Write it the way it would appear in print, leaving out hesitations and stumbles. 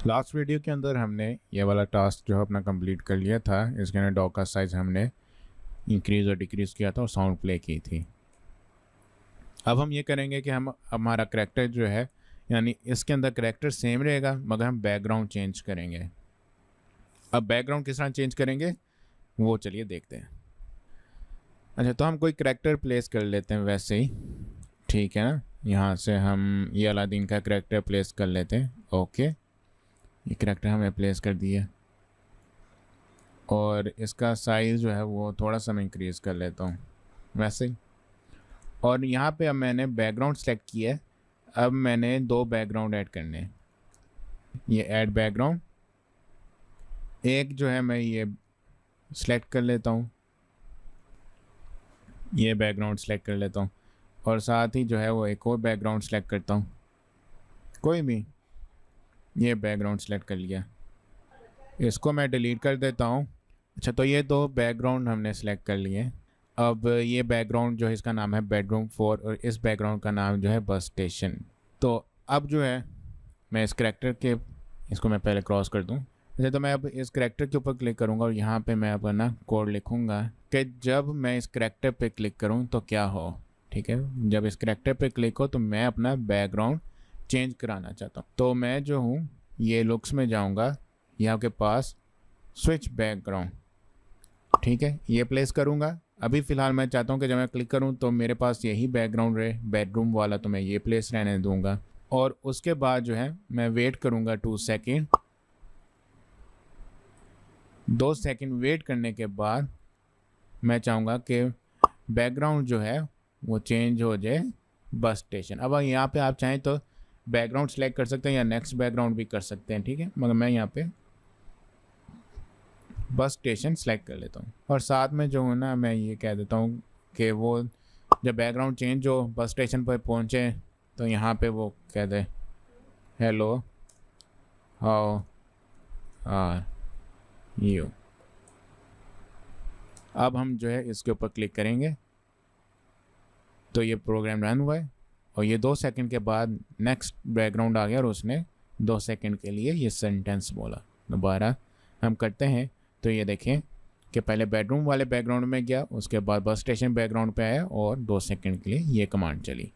Last video के अंदर हमने ये वाला टास्क जो है अपना कंप्लीट कर लिया था। इसके अंदर डॉग का साइज़ हमने इंक्रीज़ और डिक्रीज़ किया था और साउंड प्ले की थी। अब हम ये करेंगे कि हम हमारा करैक्टर जो है, यानी इसके अंदर करैक्टर सेम रहेगा मगर हम बैकग्राउंड चेंज करेंगे। अब बैकग्राउंड किस तरह चेंज करेंगे वो चलिए देखते हैं। अच्छा, तो हम कोई करैक्टर प्लेस कर लेते हैं वैसे ही, ठीक है ना। यहाँ से हम ये अलादीन का करैक्टर प्लेस कर लेते हैं। ओके, ये करैक्टर हमें प्लेस कर दिया और इसका साइज़ जो है वो थोड़ा सा मैं इंक्रीज़ कर लेता हूँ वैसे ही। और यहाँ पे अब मैंने बैकग्राउंड सेलेक्ट किया है। अब मैंने दो बैकग्राउंड ऐड करने हैं। ये ऐड बैकग्राउंड, एक जो है मैं ये सेलेक्ट कर लेता हूँ, ये बैकग्राउंड सेलेक्ट कर लेता हूँ और साथ ही जो है वो एक और बैकग्राउंड सेलेक्ट करता हूँ, कोई भी। ये बैकग्राउंड सेलेक्ट कर लिया, इसको मैं डिलीट कर देता हूँ। अच्छा, तो ये दो बैकग्राउंड हमने सेलेक्ट कर लिए। अब ये बैकग्राउंड जो है इसका नाम है बेडरूम 4 और इस बैकग्राउंड का नाम जो है बस स्टेशन। तो अब जो है मैं इस करैक्टर के, इसको मैं पहले क्रॉस कर दूँ। अच्छा, तो मैं अब इस करैक्टर के ऊपर क्लिक करूँगा और यहाँ पे मैं अपना कोड लिखूँगा कि जब मैं इस करैक्टर पे क्लिक करूँ तो क्या हो। ठीक है, जब इस करैक्टर पे क्लिक हो तो मैं अपना बैकग्राउंड चेंज कराना चाहता हूँ। तो मैं जो हूँ ये लुक्स में जाऊँगा, यहाँ के पास स्विच बैकग्राउंड, ठीक है, ये प्लेस करूँगा। अभी फ़िलहाल मैं चाहता हूँ कि जब मैं क्लिक करूँ तो मेरे पास यही बैकग्राउंड रहे, बेडरूम वाला, तो मैं ये प्लेस रहने दूँगा। और उसके बाद जो है मैं वेट करूँगा 2 सेकेंड। 2 सेकेंड वेट करने के बाद मैं चाहूँगा कि बैकग्राउंड जो है वो चेंज हो जाए बस स्टेशन। अब यहाँ पे आप चाहें तो बैकग्राउंड सेलेक्ट कर सकते हैं या नेक्स्ट बैकग्राउंड भी कर सकते हैं, ठीक है, मगर मैं यहाँ पे बस स्टेशन सेलेक्ट कर लेता हूँ। और साथ में जो है ना मैं ये कह देता हूँ कि वो जब बैकग्राउंड चेंज हो बस स्टेशन पर पहुँचे तो यहाँ पे वो कह दे हेलो हाउ आर यू। अब हम जो है इसके ऊपर क्लिक करेंगे तो ये प्रोग्राम रन हुआ है और ये 2 सेकंड के बाद नेक्स्ट बैकग्राउंड आ गया और उसने 2 सेकंड के लिए ये सेंटेंस बोला। दोबारा हम करते हैं तो ये देखें कि पहले बेडरूम वाले बैकग्राउंड में गया, उसके बाद बस स्टेशन बैकग्राउंड पे आया और 2 सेकंड के लिए ये कमांड चली।